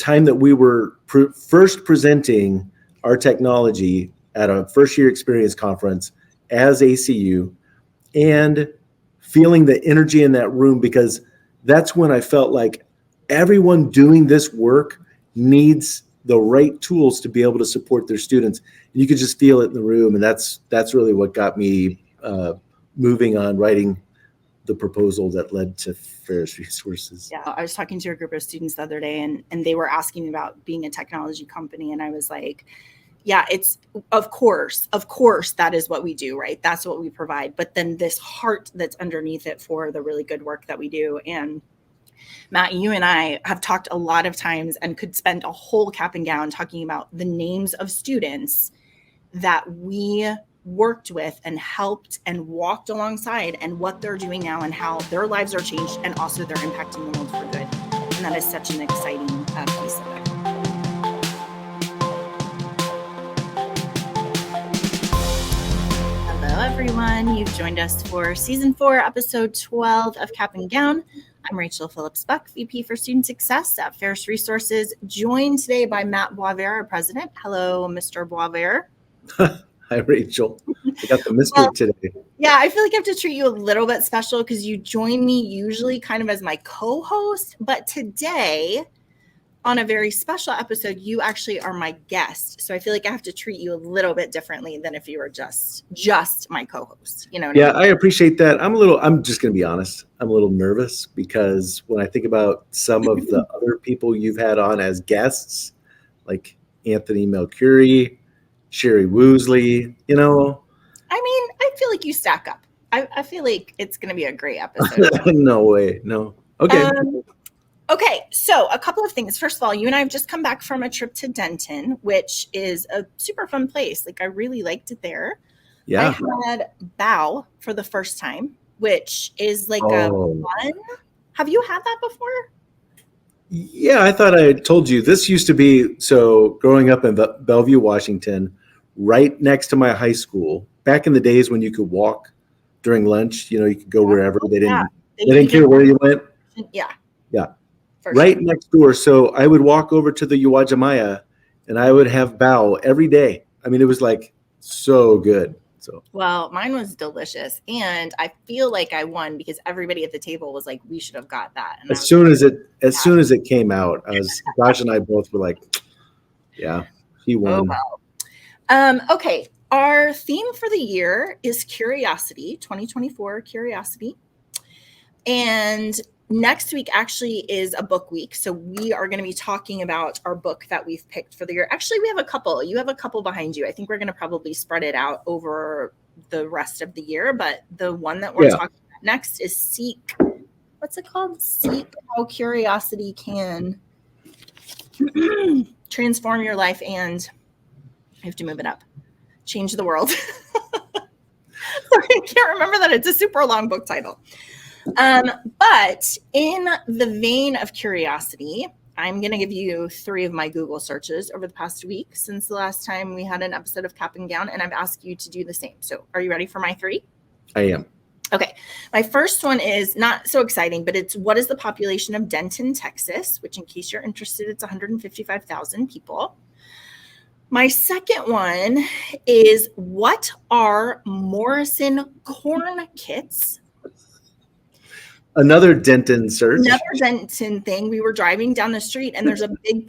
time that we were first presenting our technology at a first year experience conference as ACU, and feeling the energy in that room, because that's when I felt like everyone doing this work needs the right tools to be able to support their students. And you could just feel it in the room. And that's really what got me moving on writing the proposal that led to Pharos Resources. Yeah, I was talking to a group of students the other day, and they were asking about being a technology company. And I was like, yeah, it's of course, that is what we do, right? That's what we provide. But then this heart that's underneath it for the really good work that we do. And Matt, you and I have talked a lot of times and could spend a whole cap and gown talking about the names of students that we worked with and helped and walked alongside, and what they're doing now and how their lives are changed, and also they're impacting the world for good. And that is such an exciting piece of it. Hello, everyone. You've joined us for Season 4, Episode 12 of Cap and Gown. I'm Rachel Phillips-Buck, VP for Student Success at Pharos Resources, joined today by Matt Boisvert, our president. Hello, Mr. Boisvert. Hi, Rachel. I got the mystery today. Yeah, I feel like I have to treat you a little bit special because you join me usually kind of as my co-host, but today, on a very special episode, you actually are my guest. So I feel like I have to treat you a little bit differently than if you were just my co-host. You know what I mean? I appreciate that. I'm just going to be honest. I'm a little nervous because when I think about some of the other people you've had on as guests, like Anthony Melcuri, Sherry Woosley, I mean, I feel like you stack up. I feel like it's going to be a great episode. No way. No. Okay. Okay, so a couple of things. First of all, you and I have just come back from a trip to Denton, which is a super fun place. Like, I really liked it there. Yeah. I had bao for the first time, which is like a fun. Have you had that before? Yeah, I thought I had told you. This used to be, so growing up in Bellevue, Washington, right next to my high school, back in the days when you could walk during lunch, you could go wherever. They didn't care where you went. Yeah. Yeah. Right next door. So I would walk over to the Uwajimaya and I would have bao every day. I mean, it was like so good. Well, mine was delicious, and I feel like I won because everybody at the table was like, "We should have got that." And as soon as it came out, Josh and I both were like, "Yeah, he won." Oh, wow. Okay, our theme for the year is curiosity, 2024 curiosity, and next week actually is a book week. So we are going to be talking about our book that we've picked for the year. Actually, we have a couple. You have a couple behind you. I think we're going to probably spread it out over the rest of the year. But the one that we're talking about next is Seek. What's it called? Seek How Curiosity Can Transform Your Life and, I have to move it up, change the world. Sorry, I can't remember that. It's a super long book title. But in the vein of curiosity, I'm going to give you 3 of my Google searches over the past week since the last time we had an episode of Cap and Gown, and I've asked you to do the same. So are you ready for my 3? I am. Okay. My first one is not so exciting, but it's what is the population of Denton, Texas, which in case you're interested, it's 155,000 people. My second one is what are Morrison corn kits? Another Denton search. Another Denton thing. We were driving down the street and there's a big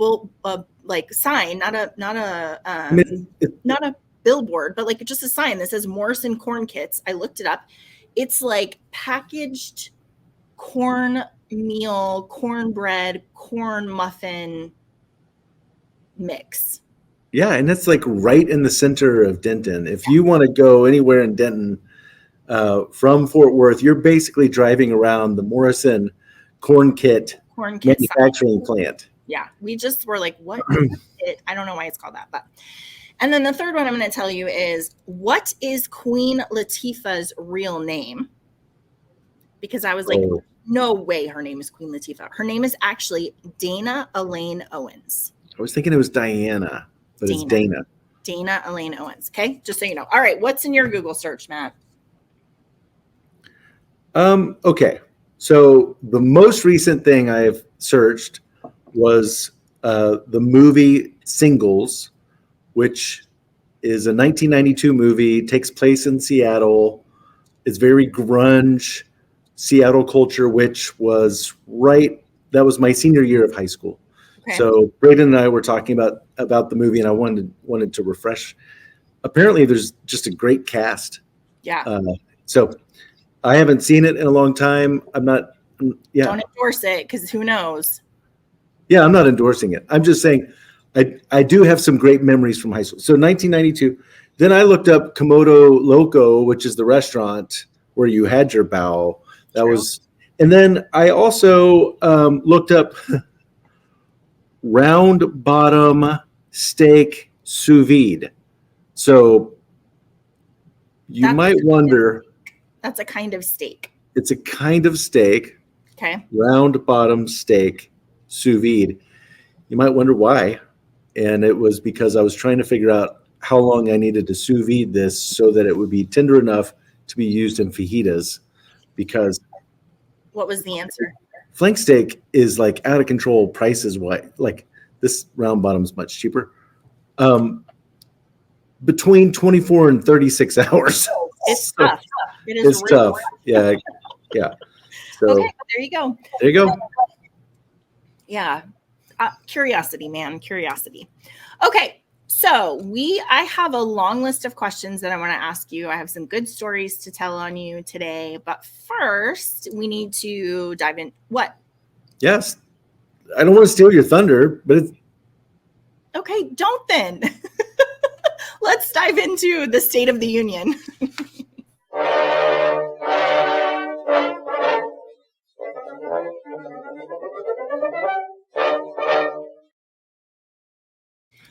sign, not a billboard, but like just a sign that says Morrison corn kits. I looked it up. It's like packaged cornmeal, cornbread, corn muffin mix. Yeah, and that's like right in the center of Denton. If you want to go anywhere in Denton, from Fort Worth, you're basically driving around the Morrison corn kit manufacturing plant. Yeah, we just were like, what is it? I don't know why it's called that. And then the third one I'm going to tell you is, what is Queen Latifah's real name? Because I was like, no way her name is Queen Latifah. Her name is actually Dana Elaine Owens. I was thinking it was Diana, but it's Dana. Dana Elaine Owens. Okay, just so you know. All right, what's in your Google search, Matt? Okay, so the most recent thing I've searched was the movie Singles, which is a 1992 movie, takes place in Seattle. It's very grunge Seattle culture, which was that was my senior year of high school. Okay. So Braden and I were talking about the movie, and I wanted to refresh. Apparently there's just a great cast. Yeah. So I haven't seen it in a long time. Don't endorse it, because who knows? Yeah, I'm not endorsing it. I'm just saying I do have some great memories from high school. So 1992. Then I looked up Komodo Loco, which is the restaurant where you had your bow. And then I also looked up round bottom steak sous vide. So you might wonder. That's a kind of steak. It's a kind of steak. Okay. Round bottom steak sous vide. You might wonder why. And it was because I was trying to figure out how long I needed to sous vide this so that it would be tender enough to be used in fajitas. Because what was the answer? Flank steak is like out of control prices. Like this round bottom is much cheaper. Between 24 and 36 hours. It's tough. It's tough. Yeah. Yeah. So, okay, there you go. There you go. Yeah. Curiosity, man. Curiosity. Okay. So I have a long list of questions that I want to ask you. I have some good stories to tell on you today, but first we need to dive in. What? Yes. I don't want to steal your thunder, but it's okay. Don't then. Let's dive into the State of the Union.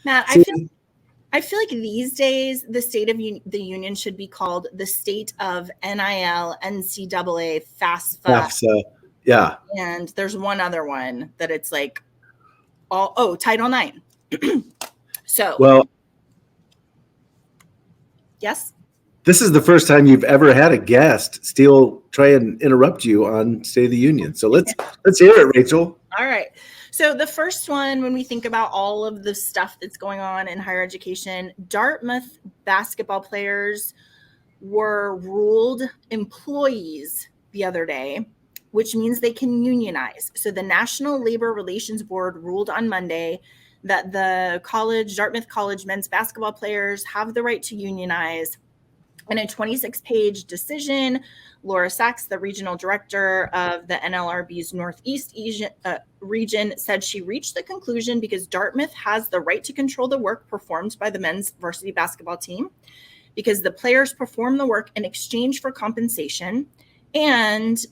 Matt, I feel like these days the State of the Union should be called the State of NIL, NCAA, FAFSA. Yeah. And there's one other one that it's like Title IX. So. Well. Yes. This is the first time you've ever had a guest try and interrupt you on State of the Union. So let's hear it, Rachel. All right. So the first one, when we think about all of the stuff that's going on in higher education, Dartmouth basketball players were ruled employees the other day, which means they can unionize. So the National Labor Relations Board ruled on Monday that the Dartmouth College men's basketball players have the right to unionize. In a 26-page decision, Laura Sachs, the regional director of the NLRB's Northeast region, said she reached the conclusion because Dartmouth has the right to control the work performed by the men's varsity basketball team, because the players perform the work in exchange for compensation. And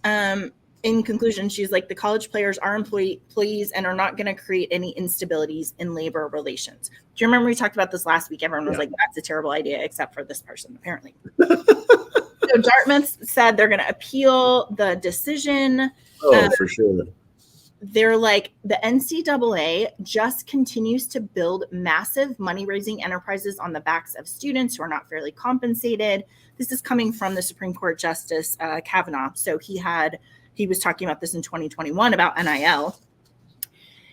in conclusion, she's like, the college players are employees and are not going to create any instabilities in labor relations. Do you remember we talked about this last week? Everyone was like, that's a terrible idea, except for this person, apparently. So Dartmouth said they're going to appeal the decision. For sure. They're like, the NCAA just continues to build massive money-raising enterprises on the backs of students who are not fairly compensated. This is coming from the Supreme Court Justice Kavanaugh. So he was talking about this in 2021 about NIL.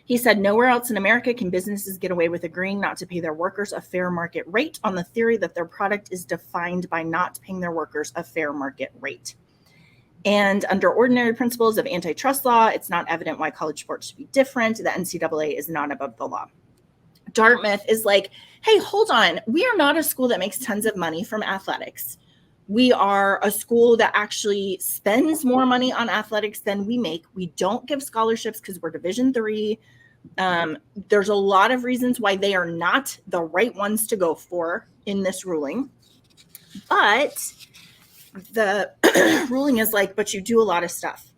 He said, nowhere else in America can businesses get away with agreeing not to pay their workers a fair market rate on the theory that their product is defined by not paying their workers a fair market rate. And under ordinary principles of antitrust law, it's not evident why college sports should be different. The NCAA is not above the law. Dartmouth is like, hey, hold on. We are not a school that makes tons of money from athletics. We are a school that actually spends more money on athletics than we make. We don't give scholarships because we're Division III. There's a lot of reasons why they are not the right ones to go for in this ruling. But the ruling is like, but you do a lot of stuff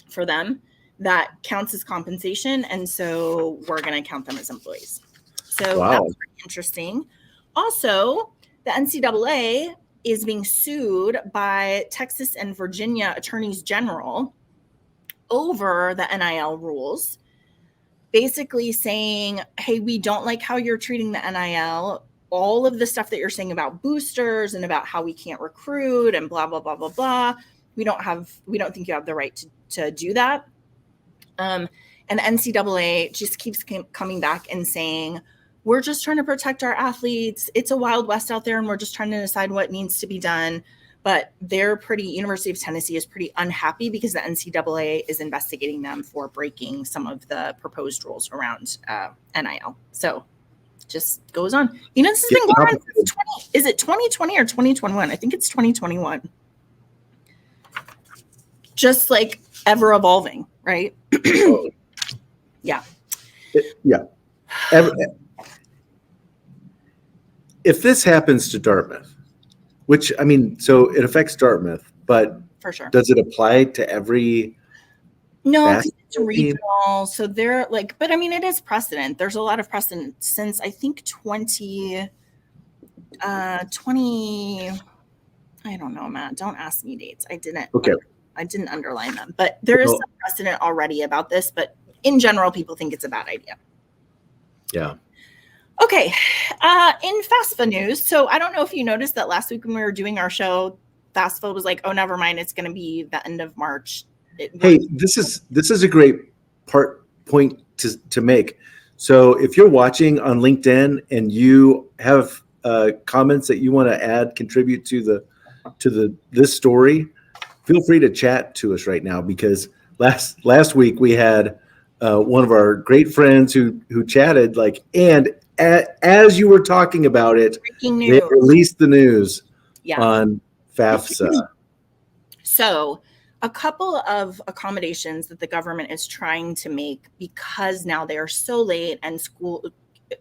for them that counts as compensation. And so we're going to count them as employees. So That's pretty interesting. Also, the NCAA is being sued by Texas and Virginia attorneys general over the NIL rules, basically saying, hey, we don't like how you're treating the NIL. All of the stuff that you're saying about boosters and about how we can't recruit and blah, blah, blah, blah, blah. We don't think you have the right to do that. And NCAA just keeps coming back and saying, we're just trying to protect our athletes. It's a wild west out there, and we're just trying to decide what needs to be done. But University of Tennessee is pretty unhappy because the NCAA is investigating them for breaking some of the proposed rules around NIL. So just goes on. This has been going on. Is it 2020 or 2021? I think it's 2021. Just like ever evolving, right? Yeah. Yeah. If this happens to Dartmouth, which, so it affects Dartmouth, but for sure, does it apply to every? No, it's regional. So they're like, but it is precedent. There's a lot of precedent since I think 20, I don't know, Matt. Don't ask me dates. I didn't underline them, but there is some precedent already about this, but in general, people think it's a bad idea. Yeah. Okay. In FAFSA news. So I don't know if you noticed that last week when we were doing our show, FAFSA was like, oh, never mind. It's going to be the end of March. Hey, this is a great point to make. So if you're watching on LinkedIn and you have comments that you want to contribute to this story, feel free to chat to us right now, because last week we had one of our great friends who chatted, and as you were talking about it, they released the news on FAFSA. So a couple of accommodations that the government is trying to make, because now they are so late and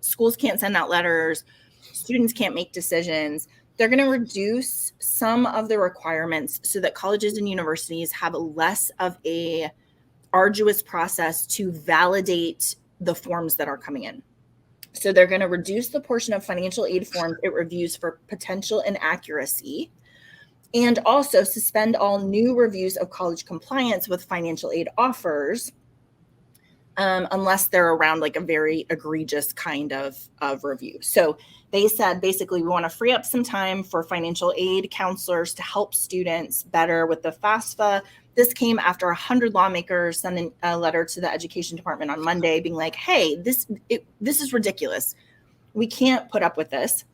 schools can't send out letters, students can't make decisions. They're going to reduce some of the requirements so that colleges and universities have less of a arduous process to validate the forms that are coming in. So they're going to reduce the portion of financial aid forms it reviews for potential inaccuracy, and also suspend all new reviews of college compliance with financial aid offers, unless they're around a very egregious kind of review. So they said, basically, we want to free up some time for financial aid counselors to help students better with the FAFSA. This came after 100 lawmakers sent a letter to the education department on Monday being like, hey, this is ridiculous. We can't put up with this.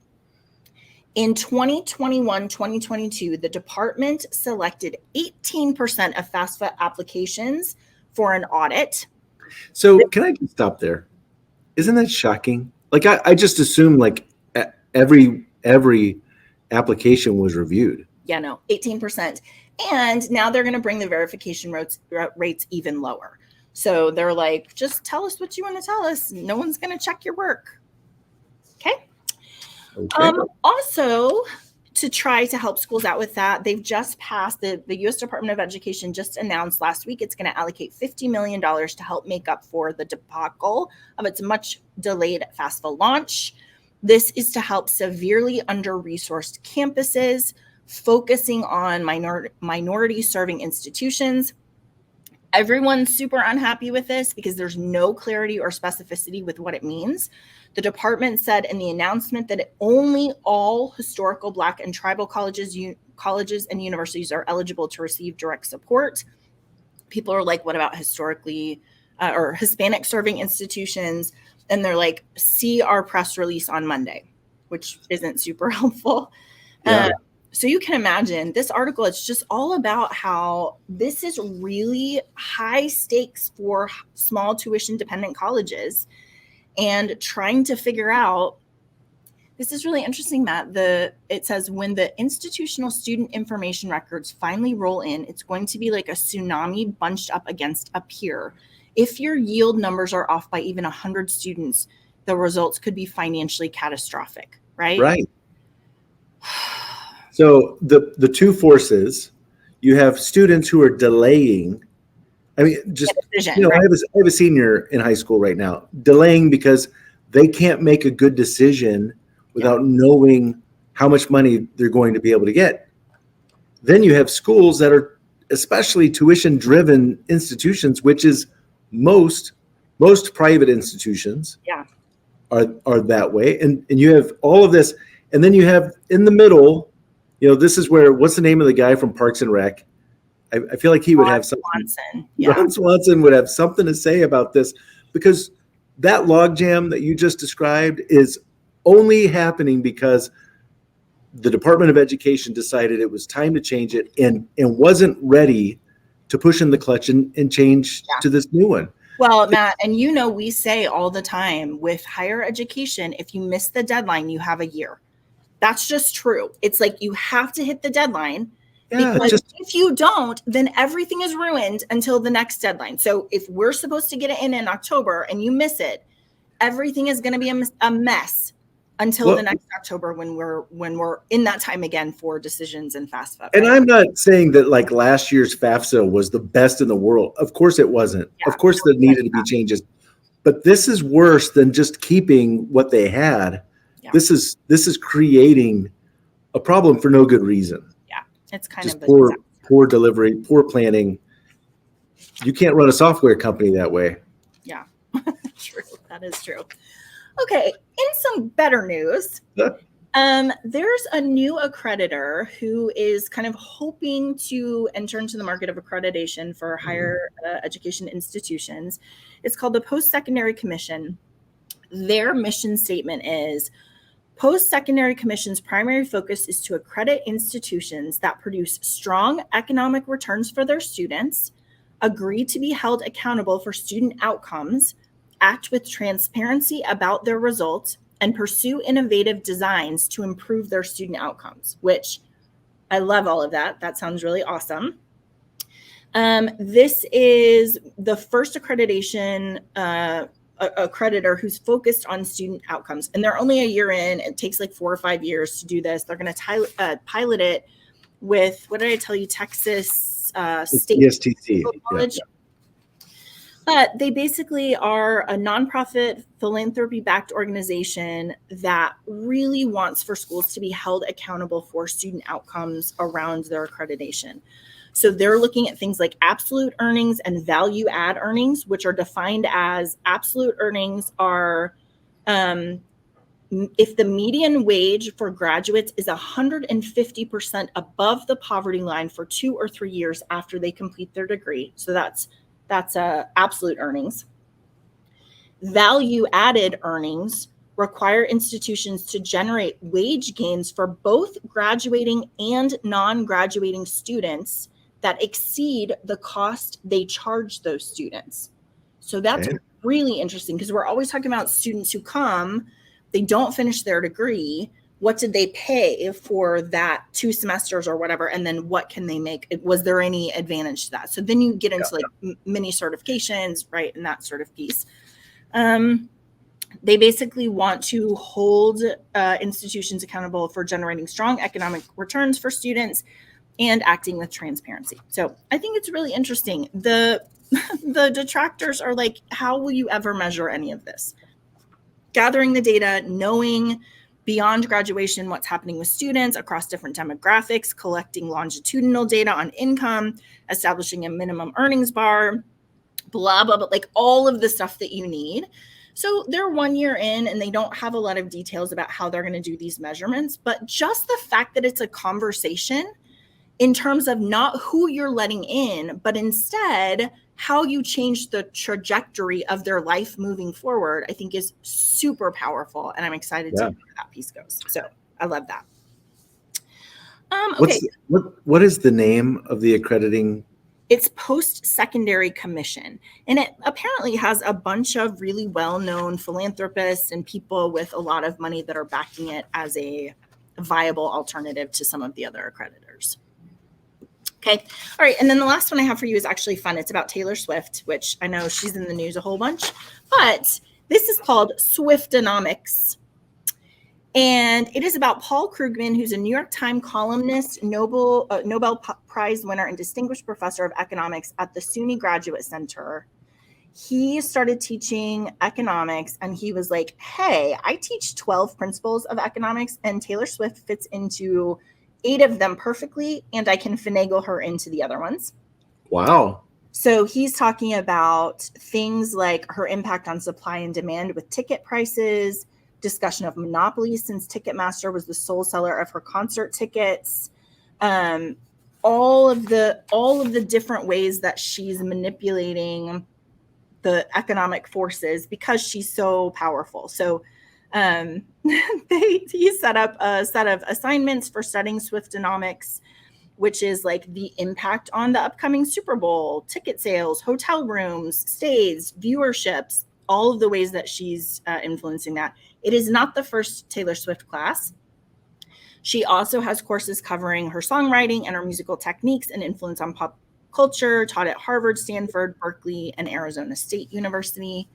In 2021, 2022, the department selected 18% of FAFSA applications for an audit. So can I just stop there? Isn't that shocking? I just assumed every application was reviewed. Yeah, no, 18%. And now they're going to bring the verification rates even lower. So they're like, just tell us what you want to tell us. No one's going to check your work. Okay. Also, to try to help schools out with that, they've just passed, the U.S. Department of Education just announced last week it's going to allocate $50 million to help make up for the debacle of its much delayed FAFSA launch. This is to help severely under-resourced campuses, focusing on minority serving institutions. Everyone's super unhappy with this because there's no clarity or specificity with what it means. The department said in the announcement that only all historical Black and tribal colleges and universities are eligible to receive direct support. People are like, what about historically or Hispanic serving institutions? And they're like, see our press release on Monday, which isn't super helpful. Yeah. So you can imagine this article, it's just all about how this is really high stakes for small tuition dependent colleges, and trying to figure out, this is really interesting, Matt. It says when the institutional student information records finally roll in, it's going to be like a tsunami bunched up against a pier. If your yield numbers are off by even 100 students, the results could be financially catastrophic, right? Right. So the two forces, you have students who are delaying. I have a senior in high school right now, delaying because they can't make a good decision without knowing how much money they're going to be able to get. Then you have schools that are especially tuition-driven institutions, which is most private institutions are that way. And you have all of this, and then you have in the middle, this is where, what's the name of the guy from Parks and Rec? I feel like he would have something. Swanson. Yeah. Ron Swanson would have something to say about this, because that logjam that you just described is only happening because the Department of Education decided it was time to change it and wasn't ready to push in the clutch and change to this new one. Well, Matt, and we say all the time with higher education, if you miss the deadline, you have a year. That's just true. It's like you have to hit the deadline. Yeah, because if you don't, then everything is ruined until the next deadline. So if we're supposed to get it in October and you miss it, everything is going to be a mess until the next October when we're in that time again for decisions and FAFSA. Right? And I'm not saying that like last year's FAFSA was the best in the world. Of course it wasn't. Of course there needed to be changes. But this is worse than just keeping what they had. Yeah. This is creating a problem for no good reason. It's kind just of poor delivery, poor planning. You can't run a software company that way. Yeah, true. That is true. Okay, in some better news, there's a new accreditor who is kind of hoping to enter into the market of accreditation for higher education institutions. It's called the Post-Secondary Commission. Their mission statement is, Post-Secondary Commission's primary focus is to accredit institutions that produce strong economic returns for their students, agree to be held accountable for student outcomes, act with transparency about their results, and pursue innovative designs to improve their student outcomes, which I love all of that. That sounds really awesome. This is the first accreditation accreditor who's focused on student outcomes, and they're only a year in. It takes like 4 or 5 years to do this. They're going to pilot it with, what did I tell you, Texas State ESTC College. Yeah. But they basically are a nonprofit philanthropy-backed organization that really wants for schools to be held accountable for student outcomes around their accreditation. So they're looking at things like absolute earnings and value add earnings, which are defined as absolute earnings are if the median wage for graduates is 150% above the poverty line for 2 or 3 years after they complete their degree. So that's absolute earnings. Value added earnings require institutions to generate wage gains for both graduating and non-graduating students that exceed the cost they charge those students. So that's really interesting, because we're always talking about students who come, they don't finish their degree. What did they pay for that 2 semesters or whatever? And then what can they make? Was there any advantage to that? So then you get into like mini certifications, right? And that sort of piece. They basically want to hold institutions accountable for generating strong economic returns for students and acting with transparency. So I think it's really interesting. The detractors are like, how will you ever measure any of this? Gathering the data, knowing beyond graduation what's happening with students across different demographics, collecting longitudinal data on income, establishing a minimum earnings bar, blah, blah, blah, like all of the stuff that you need. So they're 1 year in and they don't have a lot of details about how they're going to do these measurements, but just the fact that it's a conversation in terms of not who you're letting in, but instead how you change the trajectory of their life moving forward, I think is super powerful. And I'm excited to see where that piece goes. So I love that. Okay. What is the name of the accrediting? It's Post-Secondary Commission. And it apparently has a bunch of really well-known philanthropists and people with a lot of money that are backing it as a viable alternative to some of the other accreditors. Okay. All right. And then the last one I have for you is actually fun. It's about Taylor Swift, which I know she's in the news a whole bunch, but this is called Swiftonomics. And it is about Paul Krugman, who's a New York Times columnist, Nobel Prize winner, and distinguished professor of economics at the SUNY Graduate Center. He started teaching economics and he was like, hey, I teach 12 principles of economics and Taylor Swift fits into 8 of them perfectly, and I can finagle her into the other ones. Wow. So he's talking about things like her impact on supply and demand with ticket prices, discussion of monopolies since Ticketmaster was the sole seller of her concert tickets, all of the different ways that she's manipulating the economic forces because she's so powerful. So he set up a set of assignments for studying Swiftonomics, which is like the impact on the upcoming Super Bowl, ticket sales, hotel rooms, stays, viewerships, all of the ways that she's influencing that. It is not the first Taylor Swift class. She also has courses covering her songwriting and her musical techniques and influence on pop culture, taught at Harvard, Stanford, Berkeley, and Arizona State University.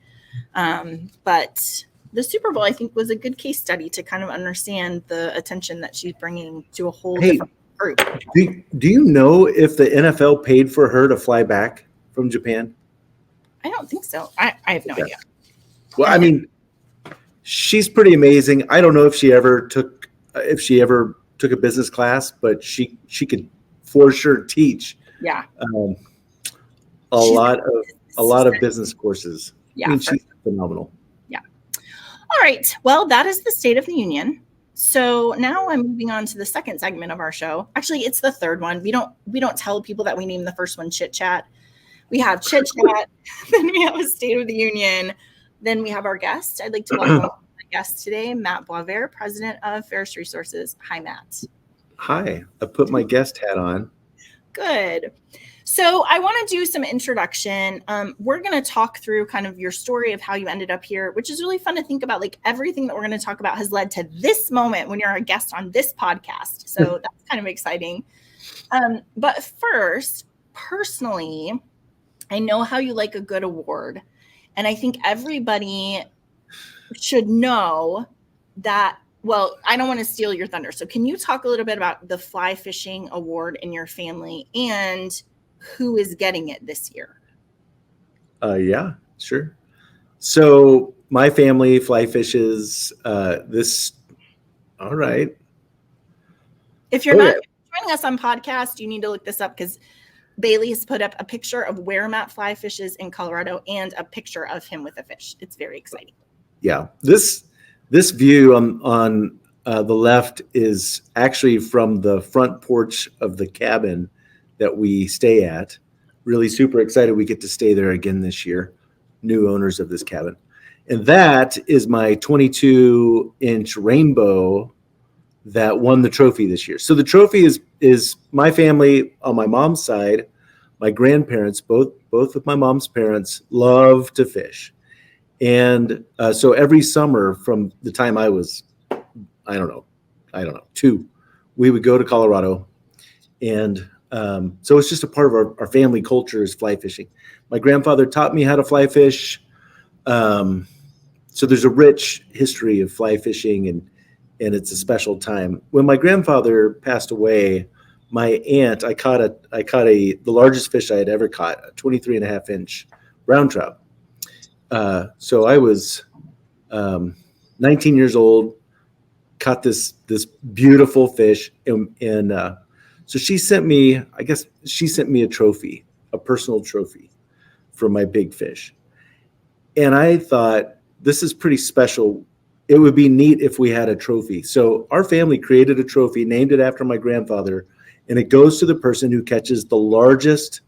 But the Super Bowl, I think, was a good case study to kind of understand the attention that she's bringing to a whole different group. Do you know if the NFL paid for her to fly back from Japan? I don't think so. I have no idea. Well, I mean, she's pretty amazing. I don't know if she ever took a business class, but she could for sure teach. Yeah. A lot of business courses. Yeah. I mean, she's phenomenal. Yeah. All right. Well, that is the State of the Union. So now I'm moving on to the second segment of our show. Actually, it's the third one. We don't tell people that we named the first one Chit Chat. We have Chit Chat, then we have a State of the Union, then we have our guest. I'd like to welcome my guest today, Matt Boisvert, president of Pharos Resources. Hi, Matt. Hi. I put my guest hat on. Good. So I want to do some introduction. We're going to talk through kind of your story of how you ended up here, which is really fun to think about. Like everything that we're going to talk about has led to this moment when you're a guest on this podcast. So that's kind of exciting. But first, personally, I know how you like a good award. And I think everybody should know that. Well, I don't want to steal your thunder. So can you talk a little bit about the fly fishing award in your family and who is getting it this year? Yeah, sure. So my family fly fishes this. All right. If you're not joining us on podcast, you need to look this up because Bailey has put up a picture of where Matt fly fishes in Colorado and a picture of him with a fish. It's very exciting. Yeah, this view on the left is actually from the front porch of the cabin that we stay at. Really super excited we get to stay there again this year, new owners of this cabin. And that is my 22-inch rainbow that won the trophy this year. So the trophy is my family on my mom's side. My grandparents, both of my mom's parents, love to fish. And so every summer from the time I was, I don't know, 2, we would go to Colorado. And so it's just a part of our family culture is fly fishing. My grandfather taught me how to fly fish. So there's a rich history of fly fishing and it's a special time. When my grandfather passed away, my aunt, I caught the largest fish I had ever caught, a 23.5-inch brown trout. So I was 19 years old, caught this beautiful fish, and so she sent me a trophy, a personal trophy for my big fish. And I thought, this is pretty special. It would be neat if we had a trophy. So our family created a trophy, named it after my grandfather, and it goes to the person who catches the largest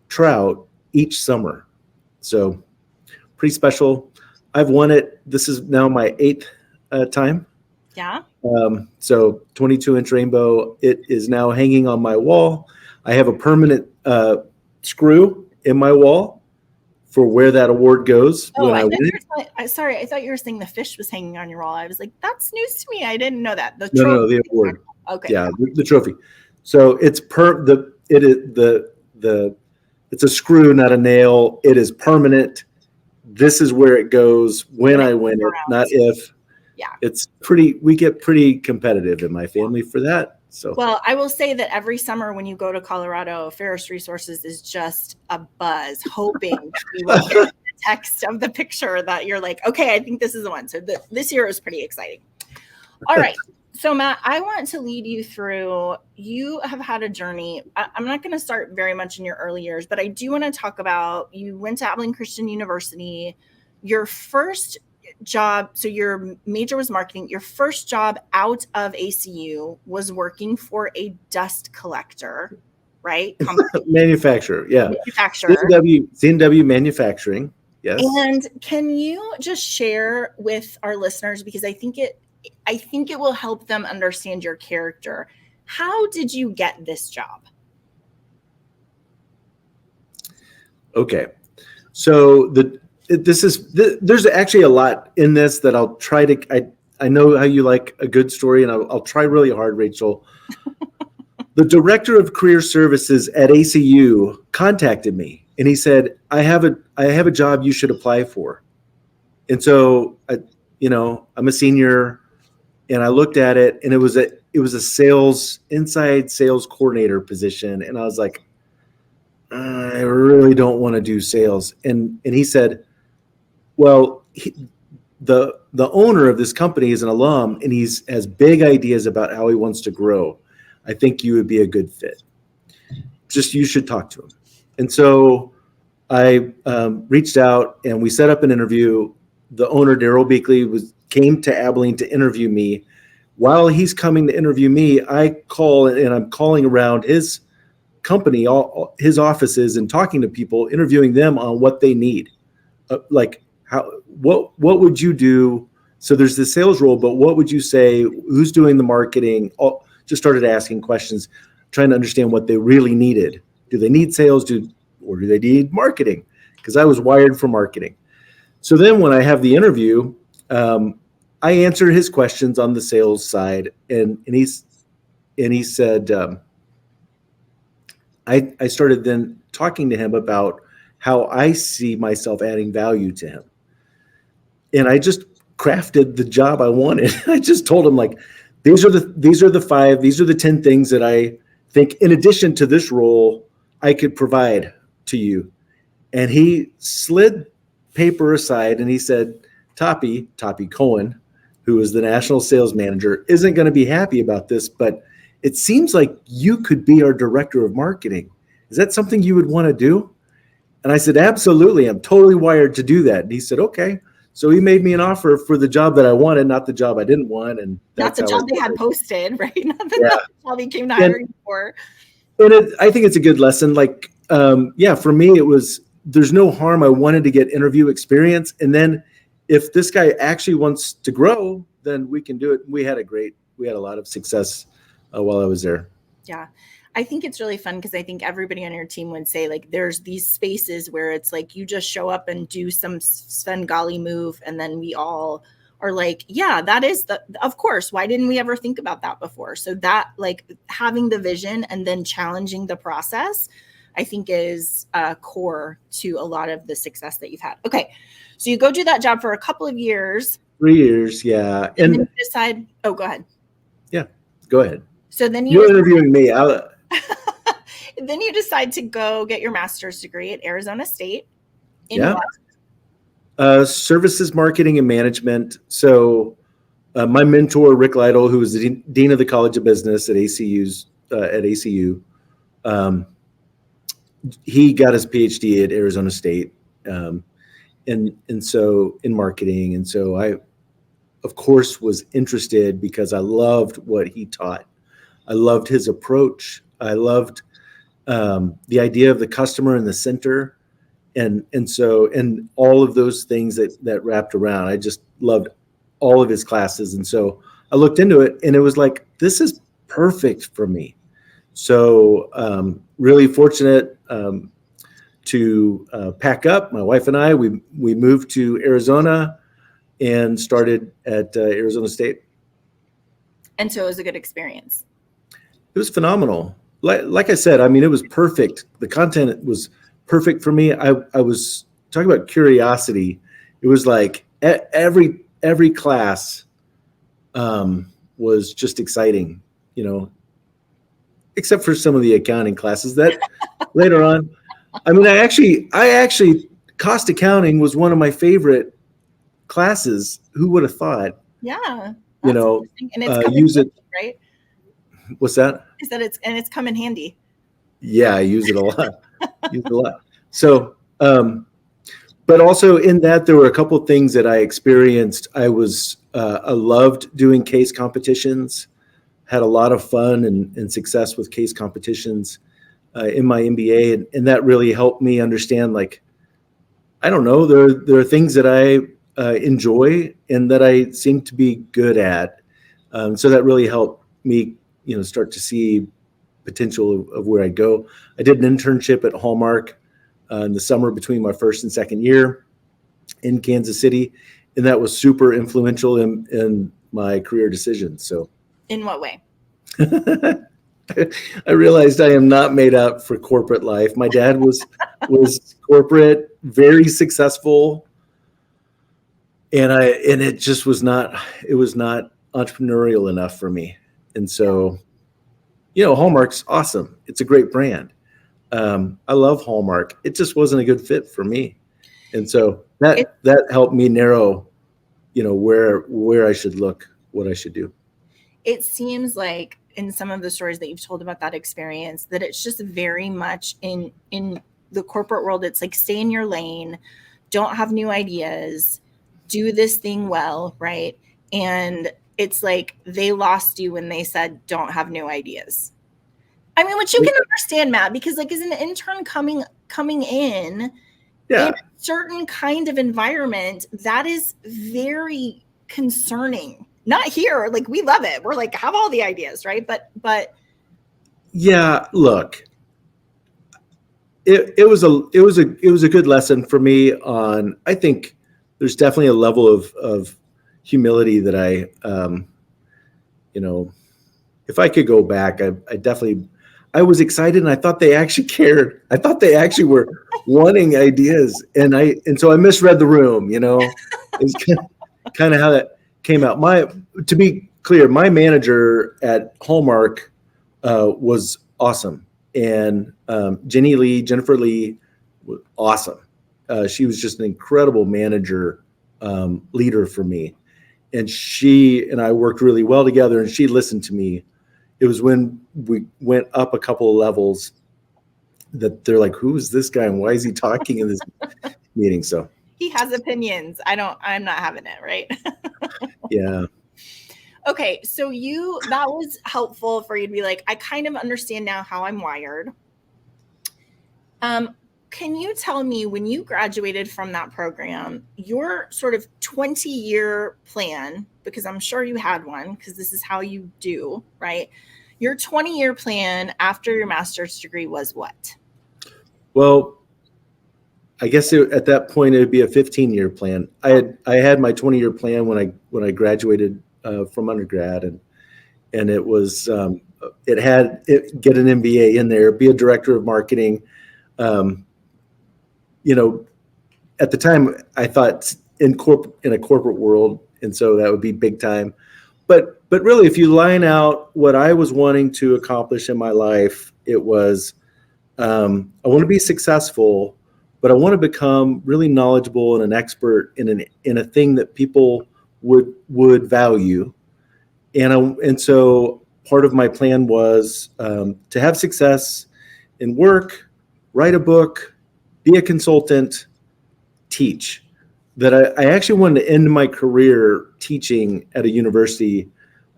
trout each summer. So pretty special. I've won it. This is now my 8th time. Yeah. So 22-inch rainbow. It is now hanging on my wall. I have a permanent screw in my wall for where that award goes. Oh, when I win it. Sorry, I thought you were saying the fish was hanging on your wall. I was like, that's news to me. I didn't know that. No, the award. Okay. Yeah, the trophy. So it's it's a screw, not a nail. It is permanent. This is where it goes when I win it, not if. Yeah. We get pretty competitive in my family for that. So, well, I will say that every summer when you go to Colorado, Pharos Resources is just a buzz, hoping we will get the text of the picture that you're like, okay, I think this is the one. So this year was pretty exciting. All right. So Matt, I want to lead you through, you have had a journey. I'm not going to start very much in your early years, but I do want to talk about, you went to Abilene Christian University, your first job. So your major was marketing. Your first job out of ACU was working for a dust collector. right? Manufacturer, yeah. Manufacturer. CNW Manufacturing, yes. And can you just share with our listeners, because I think it will help them understand your character. How did you get this job? Okay. So there's actually a lot in this that I'll try to, I know how you like a good story, and I'll try really hard, Rachel. The director of career services at ACU contacted me, and he said, I have a job you should apply for. And so, I'm a senior, and I looked at it, and it was a inside sales coordinator position. And I was like, I really don't want to do sales. And he said, well, the owner of this company is an alum, and has big ideas about how he wants to grow. I think you would be a good fit. Just, you should talk to him. And so I reached out, and we set up an interview. The owner, Daryl Beakley, came to Abilene to interview me. While he's coming to interview me, I'm calling around his company, all his offices, and talking to people, interviewing them on what they need. What would you do? So there's the sales role, but what would you say? Who's doing the marketing? Just started asking questions, trying to understand what they really needed. Do they need sales? Or do they need marketing? Because I was wired for marketing. So then when I have the interview, I answered his questions on the sales side, and he said, I started then talking to him about how I see myself adding value to him. And I just crafted the job I wanted. I just told him, like, these are the 10 things that I think, in addition to this role, I could provide to you. And he slid paper aside, and he said, Toppy Cohen, who is the national sales manager, isn't going to be happy about this, but it seems like you could be our director of marketing. Is that something you would want to do? And I said, absolutely. I'm totally wired to do that. And he said, okay. So he made me an offer for the job that I wanted, not the job I didn't want. And that's the job they had posted, right? Not the job he came to hire you for. And I think it's a good lesson. Like, for me, there's no harm. I wanted to get interview experience. And then if this guy actually wants to grow, then we can do it. We had a lot of success while I was there. Yeah. I think it's really fun because I think everybody on your team would say, like, there's these spaces where it's like you just show up and do some Svengali move, and then we all are like, yeah, that is of course, why didn't we ever think about that before? So that, like, having the vision and then challenging the process, I think is core to a lot of the success that you've had. Okay. So you go do that job for a couple of years. 3 years. Yeah. And then you decide, go ahead. Yeah, go ahead. So then you're interviewing me. Then you decide to go get your master's degree at Arizona State. Services, marketing, and management. So my mentor, Rick Lytle, who was the dean of the College of Business at ACU, he got his PhD at Arizona State, and so in marketing. And so I, of course, was interested because I loved what he taught. I loved his approach. I loved the idea of the customer in the center, and all of those things that wrapped around. I just loved all of his classes, and so I looked into it, and it was like, this is perfect for me. So really fortunate to pack up. My wife and I, we moved to Arizona and started at Arizona State. And so it was a good experience. It was phenomenal. Like I said, I mean, it was perfect. The content was perfect for me. I was talking about curiosity. It was like every class was just exciting, except for some of the accounting classes that later on. I mean, I actually cost accounting was one of my favorite classes. Who would have thought? Yeah. And it's use it, right? What's that? Is that it's come in handy. Yeah, I use it a lot. So, but also in that, there were a couple of things that I experienced. I loved doing case competitions, had a lot of fun and success with case competitions. in my MBA, and that really helped me understand, like, I don't know, there are things that I enjoy and that I seem to be good at. So that really helped me, start to see potential of where I go. I did an internship at Hallmark in the summer between my first and second year in Kansas City, and that was super influential in my career decisions. So, in what way? I realized I am not made up for corporate life. My dad was corporate, very successful, and it just was not entrepreneurial enough for me. And so, Hallmark's awesome. It's a great brand. I love Hallmark. It just wasn't a good fit for me. And so that helped me narrow, where I should look, what I should do. It seems like in some of the stories that you've told about that experience, that it's just very much in the corporate world. It's like, stay in your lane, don't have new ideas, do this thing well, right? And it's like they lost you when they said, don't have new ideas. I mean, which you can understand, Matt, because like as an intern coming in a certain kind of environment, that is very concerning. Not here, like we love it. We're like, have all the ideas, right? But yeah, look, it was a good lesson for me on, I think there's definitely a level of humility that if I could go back, I was excited, and I thought they actually cared. I thought they actually were wanting ideas, and so I misread the room. It's kind of how that came out. To be clear, my manager at Hallmark was awesome, and Jennifer Lee was awesome. She was just an incredible manager, leader for me, and she and I worked really well together, and she listened to me. It was when we went up a couple of levels that they're like, who is this guy and why is he talking in this meeting? So he has opinions. I'm not having it, right? Yeah. Okay. So that was helpful for you to be like, I kind of understand now how I'm wired. Can you tell me, when you graduated from that program, your sort of 20-year plan, because I'm sure you had one, because this is how you do, right? Your 20-year plan after your master's degree was what? Well, I guess at that point it would be a 15-year plan. I had my 20-year plan when I graduated from undergrad, and it was get an MBA in there, be a director of marketing. At the time I thought in a corporate world, and so that would be big time. But really, if you line out what I was wanting to accomplish in my life, it was I want to be successful, but I want to become really knowledgeable and an expert in a thing that people would value. And so part of my plan was to have success in work, write a book, be a consultant, teach. That I actually wanted to end my career teaching at a university.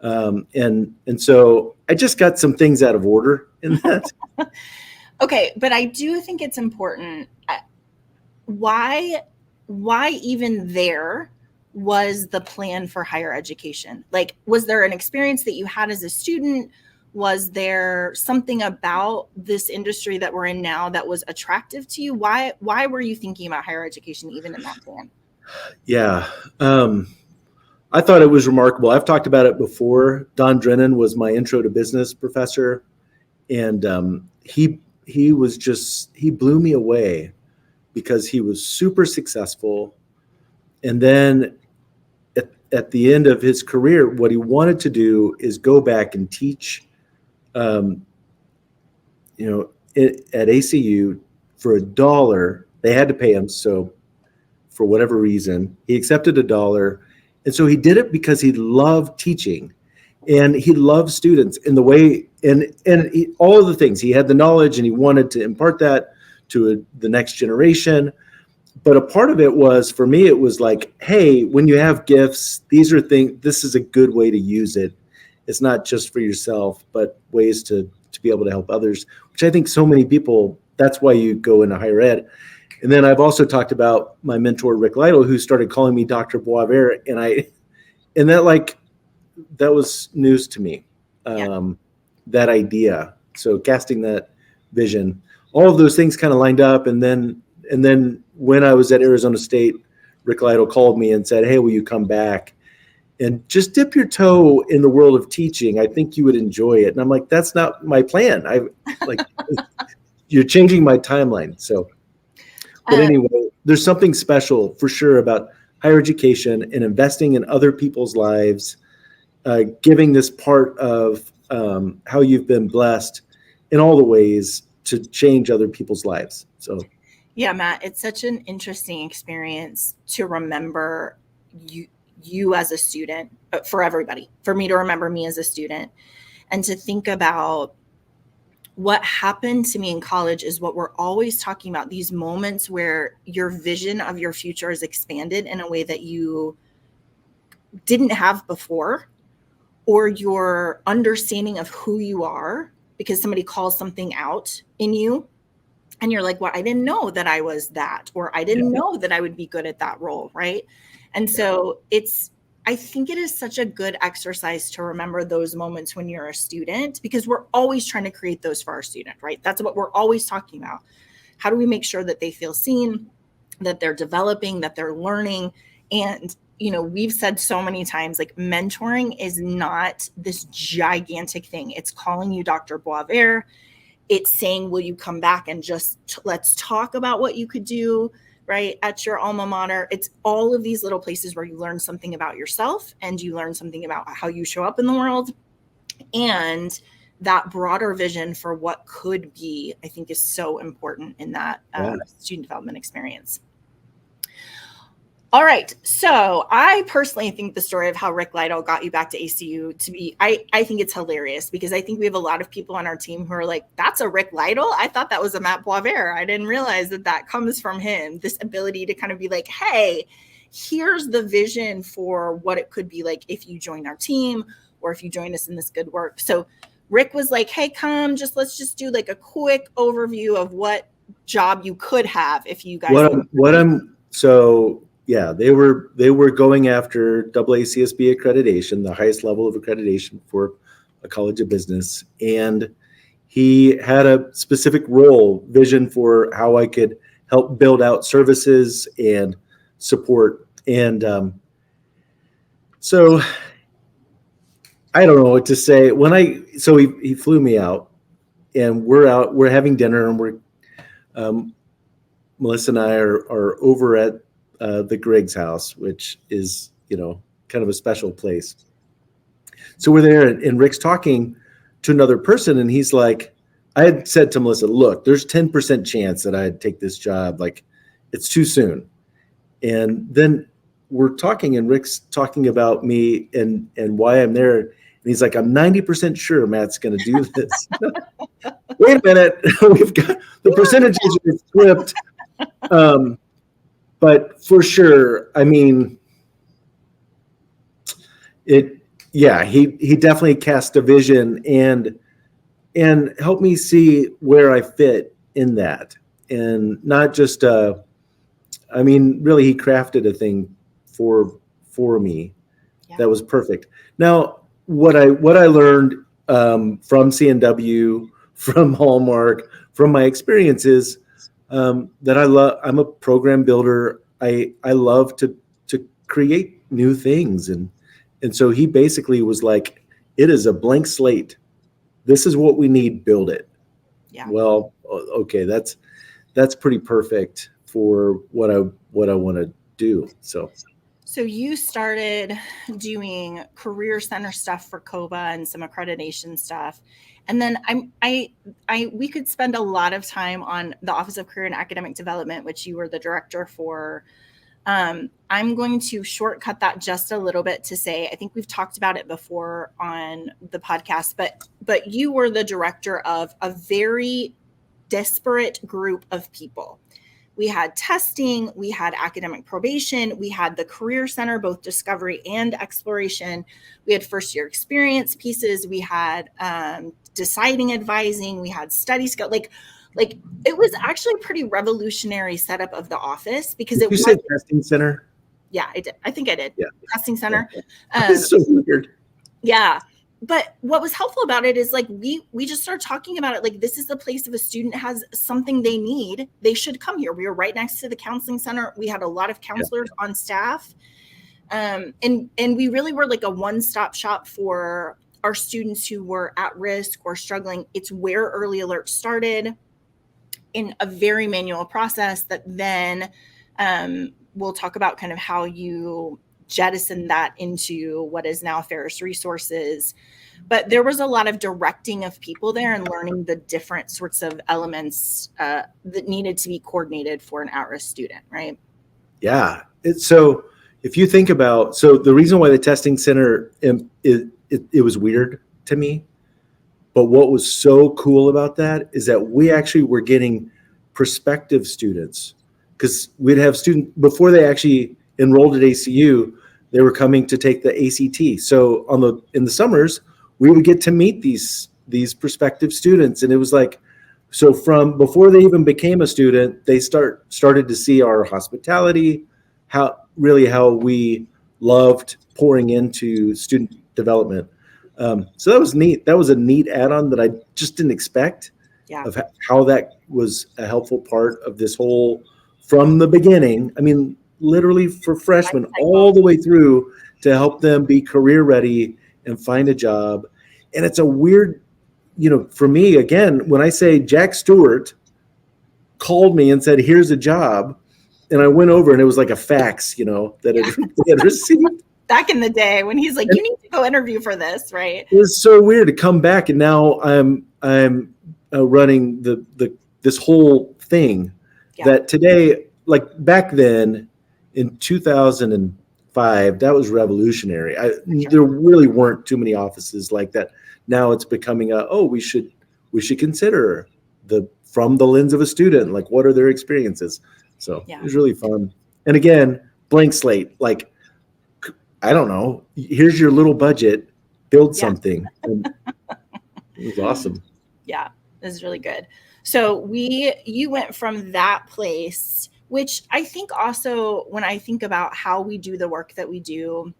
And so I just got some things out of order in that. Okay, but I do think it's important. Why even there was the plan for higher education? Like, was there an experience that you had as a student? Was there something about this industry that we're in now that was attractive to you? Why were you thinking about higher education even in that plan? Yeah. I thought it was remarkable. I've talked about it before. Don Drennan was my intro to business professor, and he blew me away because he was super successful. And then at the end of his career, what he wanted to do is go back and teach, at ACU for $1. They had to pay him. So for whatever reason, he accepted $1. And so he did it because he loved teaching, and he loved students in the way, and all of the things. He had the knowledge, and he wanted to impart that to the next generation. But a part of it was, for me, it was like, hey, when you have gifts, these are things, this is a good way to use it. It's not just for yourself, but ways to to be able to help others, which I think so many people, that's why you go into higher ed. And then I've also talked about my mentor, Rick Lytle, who started calling me Dr. Boisvert. And that was news to me, that idea. So casting that vision, all of those things kind of lined up. And then when I was at Arizona State, Rick Lytle called me and said, "Hey, will you come back and just dip your toe in the world of teaching? I think you would enjoy it." And I'm like, "That's not my plan. You're changing my timeline." So, but anyway, there's something special for sure about higher education and investing in other people's lives, giving this part of how you've been blessed in all the ways to change other people's lives. So, yeah, Matt, it's such an interesting experience to remember you as a student, for everybody, for me to remember me as a student, and to think about what happened to me in college is what we're always talking about, these moments where your vision of your future is expanded in a way that you didn't have before, or your understanding of who you are because somebody calls something out in you. And you're like, well, I didn't know that I was that, or I didn't know that I would be good at that role, right? And so I think it is such a good exercise to remember those moments when you're a student, because we're always trying to create those for our student, right? That's what we're always talking about. How do we make sure that they feel seen, that they're developing, that they're learning? And, we've said so many times, like, mentoring is not this gigantic thing. It's calling you Dr. Boisvert. It's saying, will you come back and just let's talk about what you could do, right, at your alma mater. It's all of these little places where you learn something about yourself and you learn something about how you show up in the world. And that broader vision for what could be, I think, is so important in that student development experience. All right. So I personally think the story of how Rick Lytle got you back to ACU I think it's hilarious, because I think we have a lot of people on our team who are like, that's a Rick Lytle? I thought that was a Matt Boisvert. I didn't realize that comes from him, this ability to kind of be like, hey, here's the vision for what it could be like if you join our team or if you join us in this good work. So Rick was like, hey, let's just do like a quick overview of what job you could have if you guys. Yeah, they were going after AACSB accreditation, the highest level of accreditation for a college of business. And he had a specific vision for how I could help build out services and support. And so I don't know what to say. So he flew me out, and we're having dinner, and Melissa and I are over at the Griggs house, which is, kind of a special place. So we're there, and Rick's talking to another person, and he's like, I had said to Melissa, look, there's 10% chance that I'd take this job. Like, it's too soon. And then we're talking, and Rick's talking about me and why I'm there. And he's like, I'm 90% sure Matt's going to do this. Wait a minute. We've got the percentages are flipped. But for sure, I mean, he definitely cast a vision and helped me see where I fit in that. And not just, really, he crafted a thing for me that was perfect. Now, what I learned from CNW, from Hallmark, from my experiences, that I'm a program builder. I love to create new things. And so he basically was like, it is a blank slate. This is what we need, build it. Yeah. Well, okay. That's pretty perfect for what I want to do. So you started doing career center stuff for COBA and some accreditation stuff. And then we could spend a lot of time on the Office of Career and Academic Development, which you were the director for. I'm going to shortcut that just a little bit to say, I think we've talked about it before on the podcast, but you were the director of a very disparate group of people. We had testing, we had academic probation, we had the career center, both discovery and exploration. We had first year experience pieces, we had deciding advising, we had study skill. Like it was actually a pretty revolutionary setup of the office because Did it you was say testing center? Yeah, I did. I think I did. Yeah. Testing center. It's so weird. Yeah. But what was helpful about it is like we just started talking about it like this is the place if a student has something they need, they should come here. We were right next to the counseling center. We had a lot of counselors on staff. And we really were like a one-stop shop for our students who were at risk or struggling. It's where early alert started in a very manual process that then we'll talk about kind of how you jettison that into what is now Pharos Resources. But there was a lot of directing of people there and learning the different sorts of elements that needed to be coordinated for an at-risk student, right? Yeah. So if you think about, so the reason why the testing center, it was weird to me, but what was so cool about that is that we actually were getting prospective students, because we'd have students before they actually enrolled at ACU, they were coming to take the ACT. So in the summers, we would get to meet these prospective students, and it was like, so from before they even became a student, they started to see our hospitality, how we loved pouring into student development. So that was neat. That was a neat add-on that I just didn't expect. Yeah. Of how that was a helpful part of this whole, from the beginning. I mean, literally for freshmen all the way through to help them be career ready and find a job. And it's a weird, for me, again, when I say Jack Stewart called me and said, here's a job, and I went over and it was like a fax, that they had received. Back in the day when he's like, you need to go interview for this, right? It was so weird to come back, and now I'm running this whole thing that today, like back then in 2005, that was revolutionary. There really weren't too many offices like that. Now it's becoming we should consider from the lens of a student, like what are their experiences? So it was really fun. And again, blank slate, like, I don't know, here's your little budget, build something. And it was awesome. Yeah, it was really good. So you went from that place, which I think also when I think about how we do the work that we do,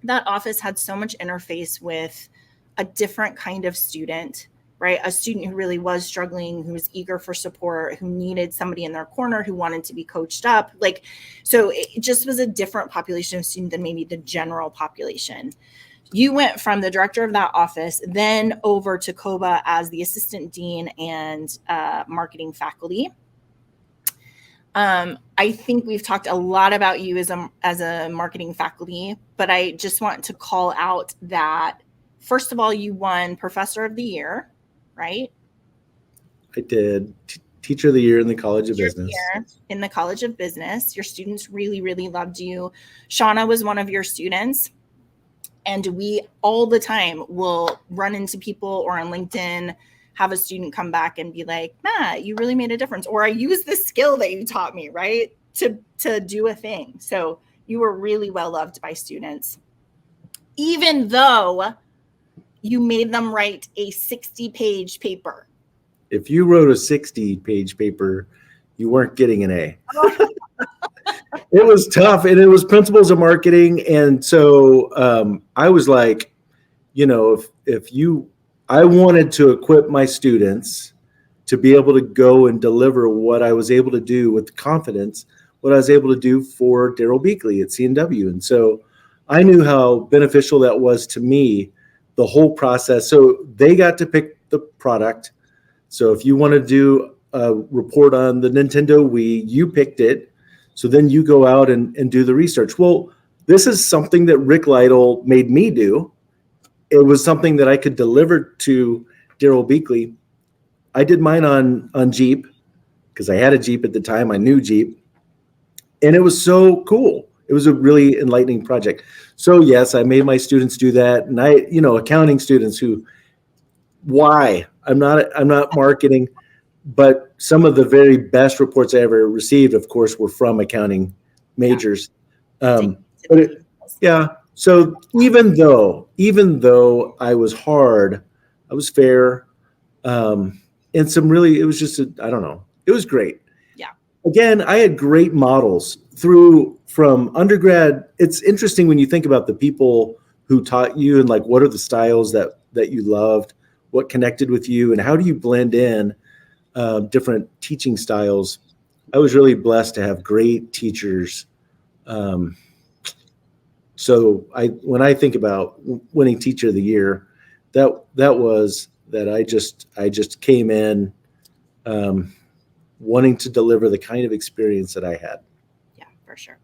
that office had so much interface with a different kind of student, right? A student who really was struggling, who was eager for support, who needed somebody in their corner, who wanted to be coached up. So it just was a different population of student than maybe the general population. You went from the director of that office, then over to COBA as the assistant dean and marketing faculty. I think we've talked a lot about you as a marketing faculty, but I just want to call out that, first of all, you won Professor of the Year, right? I did. Teacher of the Year in the College of Business. In the College of Business. Your students really, really loved you. Shauna was one of your students. And we all the time will run into people or on LinkedIn, have a student come back and be like, Matt, you really made a difference. Or I used this skill that you taught me, right? To do a thing. So you were really well loved by students, even though you made them write a 60-page paper. If you wrote a 60-page paper, you weren't getting an A. It was tough, and it was principles of marketing. And so I was like, I wanted to equip my students to be able to go and deliver what I was able to do with confidence, what I was able to do for Daryl Beakley at CNW. And so I knew how beneficial that was to me, the whole process. So they got to pick the product. So if you want to do a report on the Nintendo Wii, you picked it. So then you go out and do the research. Well, this is something that Rick Lytle made me do. It was something that I could deliver to Daryl Beakley. I did mine on Jeep because I had a Jeep at the time. I knew Jeep. And it was so cool. It was a really enlightening project. So yes, I made my students do that. And accounting students why? I'm not marketing, but some of the very best reports I ever received, of course, were from accounting majors. Yeah. So even though I was hard, I was fair. And it was just, I don't know, it was great. Yeah. Again, I had great models from undergrad. It's interesting when you think about the people who taught you and like, what are the styles that you loved, what connected with you, and how do you blend in different teaching styles. I was really blessed to have great teachers. So when I think about winning Teacher of the Year, that was that I just came in wanting to deliver the kind of experience that I had. Yeah, for sure.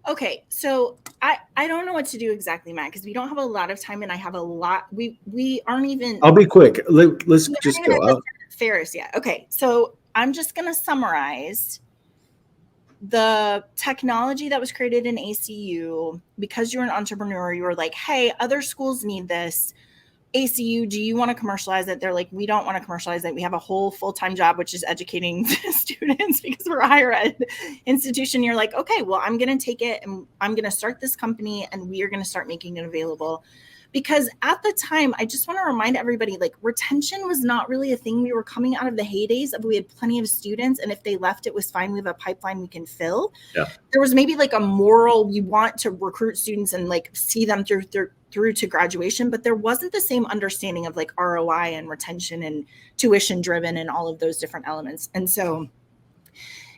Okay, so I don't know what to do exactly, Matt, because we don't have a lot of time, and I have a lot. We aren't even. I'll be quick. Let's just go. Pharos, yeah. Okay, so I'm just gonna summarize the technology that was created in ACU. Because you're an entrepreneur, you were like, hey, other schools need this. ACU, do you want to commercialize it? They're like, we don't want to commercialize it. We have a whole full-time job, which is educating students because we're a higher ed institution. You're like, okay, well, I'm going to take it and I'm going to start this company and we are going to start making it available. Because at the time, I just want to remind everybody, like, retention was not really a thing. We were coming out of the heydays of we had plenty of students, and if they left, it was fine. We have a pipeline we can fill. Yeah. There was maybe like a moral, we want to recruit students and like see them through to graduation, but there wasn't the same understanding of like ROI and retention and tuition driven and all of those different elements. And so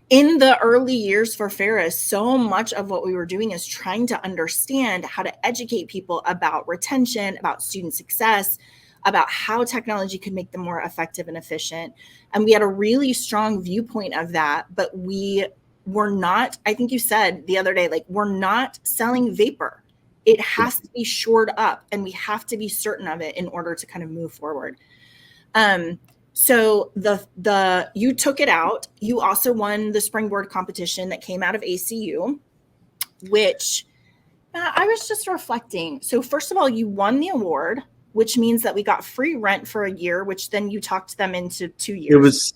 in the early years for Pharos, so much of what we were doing is trying to understand how to educate people about retention, about student success, about how technology could make them more effective and efficient. And we had a really strong viewpoint of that, but we were not, I think you said the other day, like, we're not selling vapor. It has to be shored up and we have to be certain of it in order to kind of move forward. So you took it out. You also won the springboard competition that came out of ACU, which I was just reflecting. So first of all, you won the award, which means that we got free rent for a year, which then you talked them into 2 years.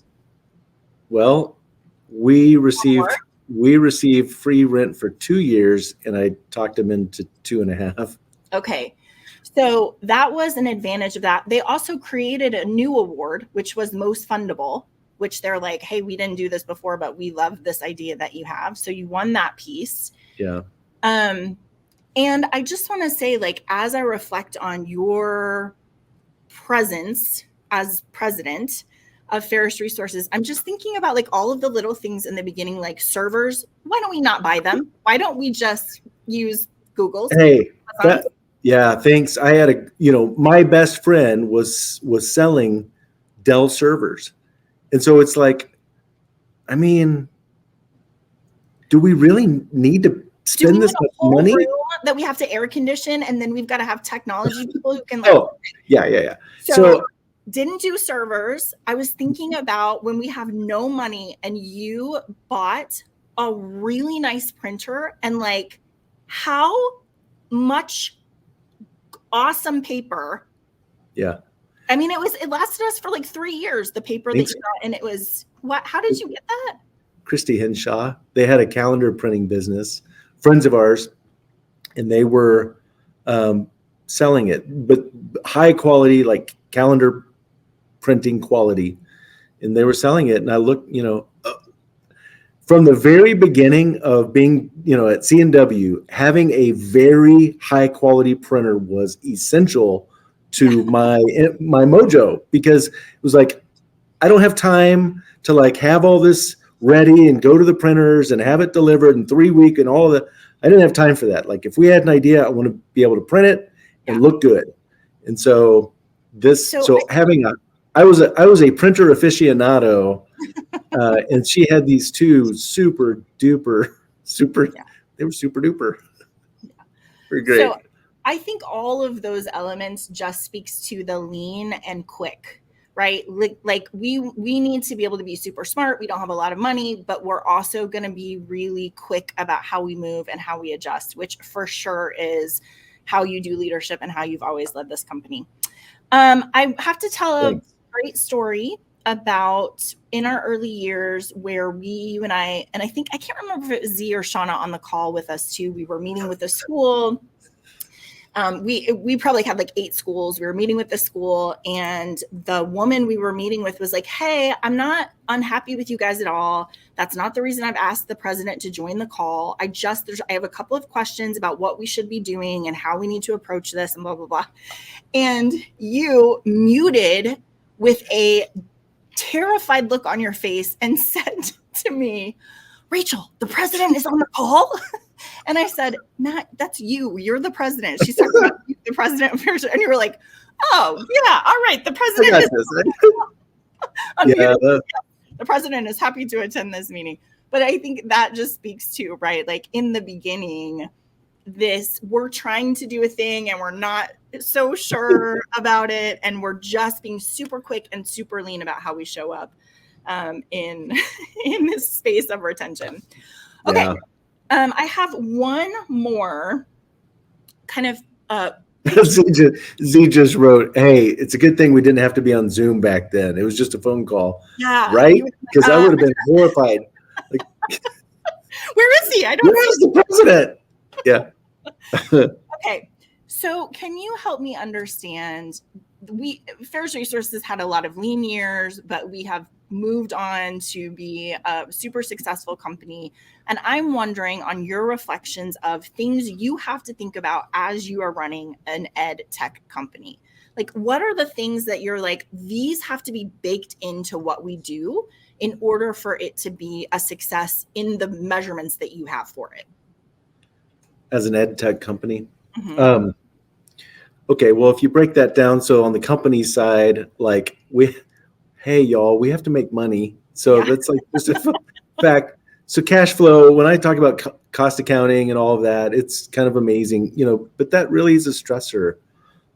We received free rent for 2 years and I talked them into 2.5. Okay. So that was an advantage of that. They also created a new award, which was most fundable, which they're like, hey, we didn't do this before, but we love this idea that you have. So you won that piece. Yeah. And I just want to say, like, as I reflect on your presence as president of Pharos Resources, I'm just thinking about like all of the little things in the beginning, like servers. Why don't we not buy them? Why don't we just use Google's? Hey, yeah, thanks. I had my best friend was selling Dell servers. And so it's like, I mean, do we really need to spend this much money? That we have to air condition, and then we've got to have technology people who can Yeah. So didn't do servers. I was thinking about when we have no money and you bought a really nice printer and like how much awesome paper. Yeah. I mean, it lasted us for like 3 years, the paper that you got. And it was how did you get that? Christy Henshaw. They had a calendar printing business, friends of ours, and they were selling it, but high quality, like calendar printing quality. And they were selling it. And I looked, from the very beginning of being, at CNW, having a very high quality printer was essential to my mojo, because it was like, I don't have time to like have all this ready and go to the printers and have it delivered in 3 weeks and all that. I didn't have time for that. Like if we had an idea, I want to be able to print it and look good. And so I was a printer aficionado, and she had these two super duper, they were super duper. Very great. So I think all of those elements just speaks to the lean and quick, right? Like we need to be able to be super smart. We don't have a lot of money, but we're also going to be really quick about how we move and how we adjust, which for sure is how you do leadership and how you've always led this company. I have to tell a great story about in our early years where you and I think, I can't remember if it was Z or Shauna on the call with us too. We were meeting with the school. We probably had like 8 schools. We were meeting with the school, and the woman we were meeting with was like, hey, I'm not unhappy with you guys at all. That's not the reason I've asked the president to join the call. I have a couple of questions about what we should be doing and how we need to approach this and blah, blah, blah. And you muted with a terrified look on your face and said to me, Rachel, the president is on the call. And I said, Matt, that's you. You're the president. She's talking about you, the president of Pharos. And you were like, oh, yeah, all right. The president is the president is happy to attend this meeting. But I think that just speaks to, right, like in the beginning, we're trying to do a thing and we're not so sure about it. And we're just being super quick and super lean about how we show up in this space of retention. Okay. Yeah. I have one more kind of. Z just wrote, hey, it's a good thing we didn't have to be on Zoom back then. It was just a phone call. Yeah. Right? Because I would have been horrified. Like, where is he? I don't know. Where is the president? Yeah. Okay. So can you help me understand? Pharos Resources had a lot of lean years, but we have moved on to be a super successful company. And I'm wondering on your reflections of things you have to think about as you are running an ed tech company. Like, what are the things that you're like, these have to be baked into what we do in order for it to be a success in the measurements that you have for it? As an ed tech company? Mm-hmm. Okay, well, if you break that down, so on the company side, like hey, y'all, we have to make money. So that's like just a fact. So cash flow, when I talk about cost accounting and all of that, it's kind of amazing, but that really is a stressor.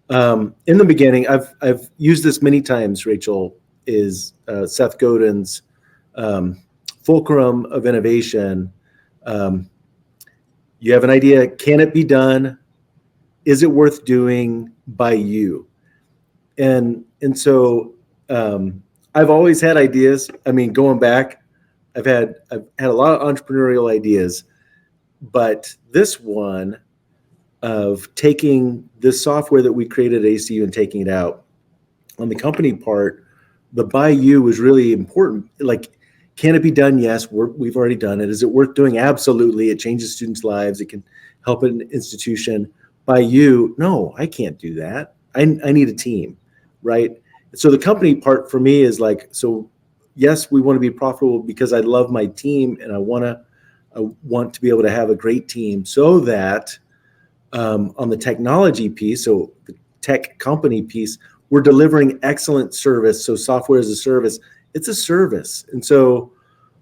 In the beginning, I've used this many times, Rachel, is Seth Godin's fulcrum of innovation. You have an idea, can it be done? Is it worth doing by you? And so I've always had ideas. I mean, going back, I've had a lot of entrepreneurial ideas, but this one of taking this software that we created at ACU and taking it out on the company part, the by you was really important. Like, can it be done? Yes, we've already done it. Is it worth doing? Absolutely. It changes students' lives. It can help an institution. By you, no, I can't do that. I need a team, right? So the company part for me is like, so yes, we want to be profitable because I love my team and I want to be able to have a great team so that on the technology piece, so the tech company piece, we're delivering excellent service. So software as a service, it's a service. And so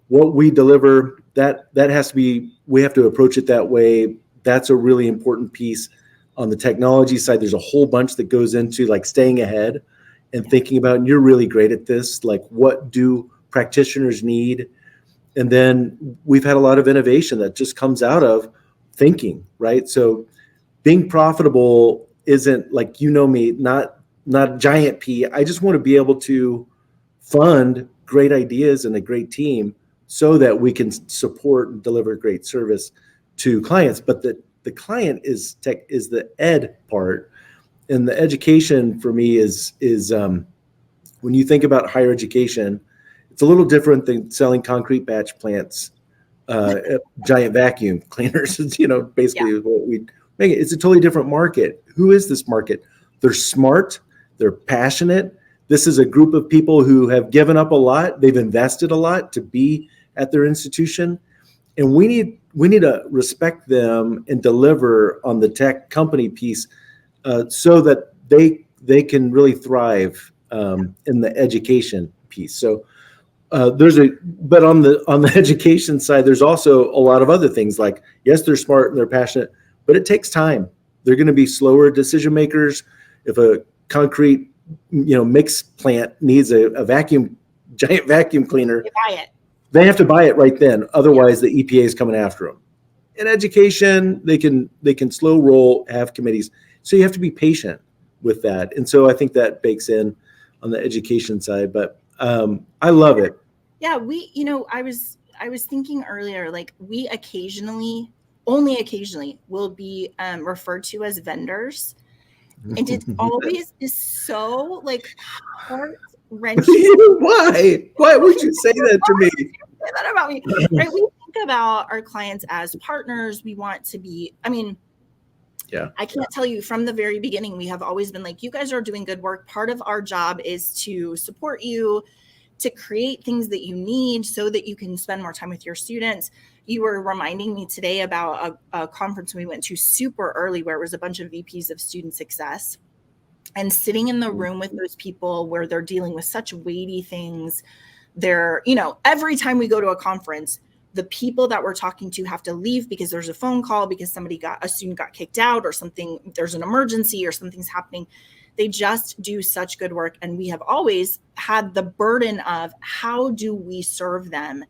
what we deliver, that has to be, we have to approach it that way. That's a really important piece. On the technology side, there's a whole bunch that goes into like staying ahead and thinking about, and you're really great at this, like what do practitioners need? And then we've had a lot of innovation that just comes out of thinking, right? So being profitable isn't like, me, not giant P. I just want to be able to fund great ideas and a great team so that we can support and deliver great service to clients. But the client is the ed part, and the education for me is when you think about higher education, it's a little different than selling concrete batch plants, giant vacuum cleaners. Basically what we make it. It's a totally different market. Who is this market? They're smart. They're passionate. This is a group of people who have given up a lot. They've invested a lot to be at their institution, and we need to respect them and deliver on the tech company piece so that they can really thrive in the education piece. So but on the education side, there's also a lot of other things like, yes, they're smart and they're passionate, but it takes time. They're going to be slower decision makers. If a concrete, mix plant needs a giant vacuum cleaner, they buy it. They have to buy it right then. Otherwise, the EPA is coming after them. In education, they can slow roll, have committees. So you have to be patient with that. And so I think that bakes in on the education side. But I love it. Yeah, I was thinking earlier, like we occasionally, only occasionally, will be referred to as vendors, and it always is so like heart wrenching. Why would you say that to me? Say that about me, right? We think about our clients as partners. We want to be. I mean, Yeah. I can't tell you from the very beginning. We have always been like, you guys are doing good work. Part of our job is to support you, to create things that you need so that you can spend more time with your students. You were reminding me today about a conference we went to super early where it was a bunch of VPs of student success, and sitting in the room with those people where they're dealing with such weighty things. They're, every time we go to a conference, the people that we're talking to have to leave because there's a phone call, because a student got kicked out or something, there's an emergency or something's happening. They just do such good work. And we have always had the burden of how do we serve them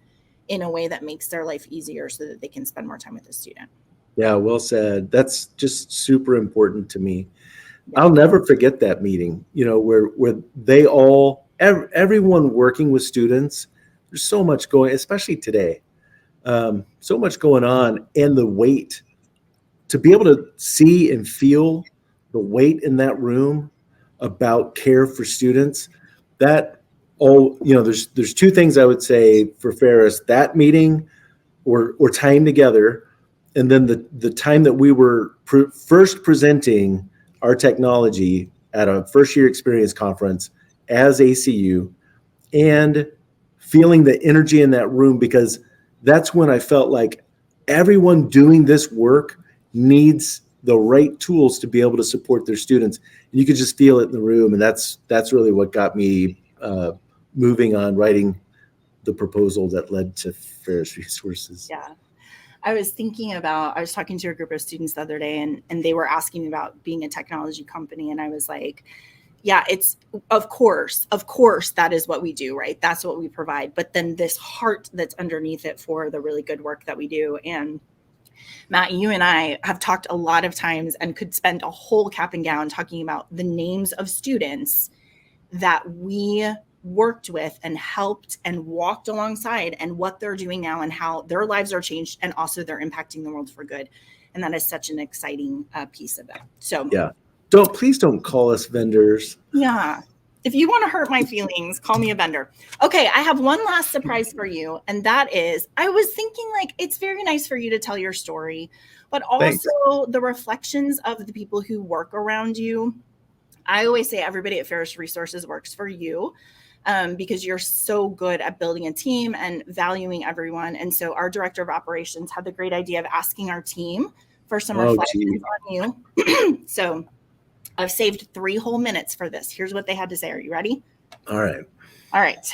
in a way that makes their life easier so that they can spend more time with the student. Yeah, well said. That's just super important to me. Yeah. I'll never forget that meeting, where they all, everyone working with students, there's so much going, especially today, so much going on, and the weight, to be able to see and feel the weight in that room about care for students, that there's two things I would say for Pharos: that meeting or time together, and then the time that we were first presenting our technology at a first year experience conference as ACU, and feeling the energy in that room, because that's when I felt like everyone doing this work needs the right tools to be able to support their students. And you could just feel it in the room. And that's really what got me moving on writing the proposal that led to Pharos Resources. Yeah. I was talking to a group of students the other day, and they were asking about being a technology company. And I was like, yeah, it's of course, that is what we do, right? That's what we provide. But then this heart that's underneath it for the really good work that we do. And Matt, you and I have talked a lot of times and could spend a whole cap and gown talking about the names of students that we worked with and helped and walked alongside, and what they're doing now and how their lives are changed, and also they're impacting the world for good. And that is such an exciting piece of it. So yeah, please don't call us vendors. Yeah. If you want to hurt my feelings, call me a vendor. Okay, I have one last surprise for you. And that is, I was thinking, like, it's very nice for you to tell your story, but also Thanks. The reflections of the people who work around you. I always say everybody at Pharos Resources works for you, because you're so good at building a team and valuing everyone. And so our director of operations had the great idea of asking our team for some reflections on you. So I've saved 3 whole minutes for this. Here's what they had to say. Are you ready? All right. All right.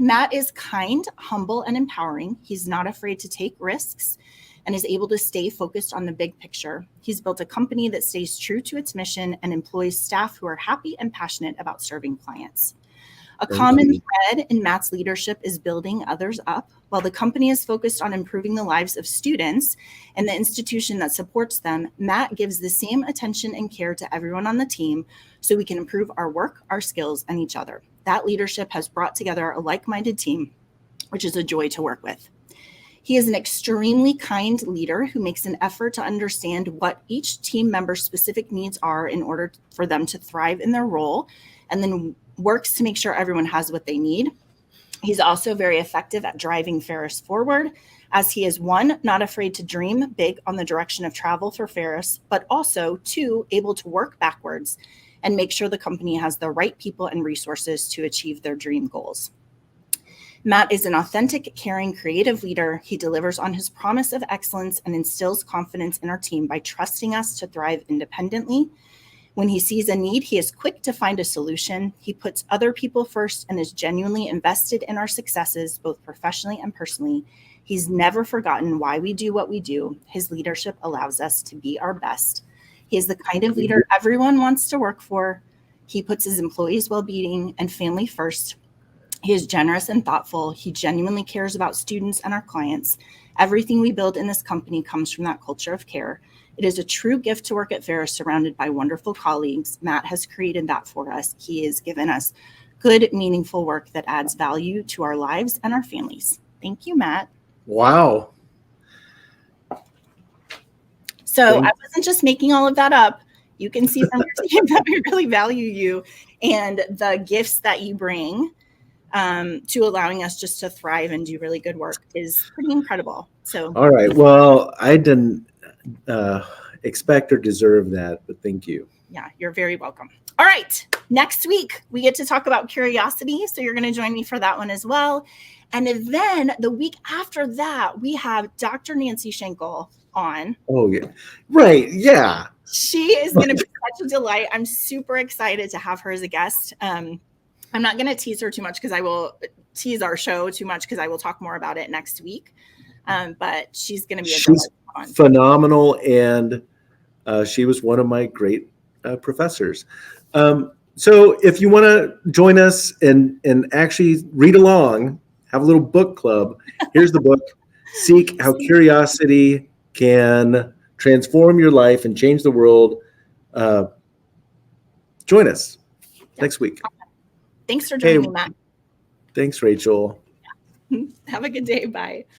Matt is kind, humble, and empowering. He's not afraid to take risks and is able to stay focused on the big picture. He's built a company that stays true to its mission and employs staff who are happy and passionate about serving clients. A common thread in Matt's leadership is building others up. While the company is focused on improving the lives of students and the institution that supports them, Matt gives the same attention and care to everyone on the team so we can improve our work, our skills, and each other. That leadership has brought together a like-minded team, which is a joy to work with. He is an extremely kind leader who makes an effort to understand what each team member's specific needs are in order for them to thrive in their role, and then works to make sure everyone has what they need. He's also very effective at driving Pharos forward, as he is, 1, not afraid to dream big on the direction of travel for Pharos, but also 2, able to work backwards and make sure the company has the right people and resources to achieve their dream goals. Matt is an authentic, caring, creative leader. He delivers on his promise of excellence and instills confidence in our team by trusting us to thrive independently. When he sees a need, he is quick to find a solution. He puts other people first and is genuinely invested in our successes, both professionally and personally. He's never forgotten why we do what we do. His leadership allows us to be our best. He is the kind of leader everyone wants to work for. He puts his employees' well-being and family first. He is generous and thoughtful. He genuinely cares about students and our clients. Everything we build in this company comes from that culture of care. It is a true gift to work at Pharos, surrounded by wonderful colleagues. Matt has created that for us. He has given us good, meaningful work that adds value to our lives and our families. Thank you, Matt. Wow. So I wasn't just making all of that up. You can see from your team that we really value you and the gifts that you bring to allowing us just to thrive and do really good work is pretty incredible. So, all right. Well, I didn't expect or deserve that, but thank you. Yeah, you're very welcome. All right. Next week, we get to talk about curiosity. So you're going to join me for that one as well. And then the week after that, we have Dr. Nancy Schenkel on. Oh, yeah. Right. Yeah. She is going to be such a delight. I'm super excited to have her as a guest. I'm not going to tease her too much because I will tease our show too much because I will talk more about it next week. But she's going to be a delight. Phenomenal. And she was one of my great professors. So if you want to join us and actually read along, have a little book club, here's the book, Seek How Curiosity Can Transform Your Life and Change the World. Join us next week. Thanks for joining me, Matt. Thanks, Rachel. Have a good day. Bye.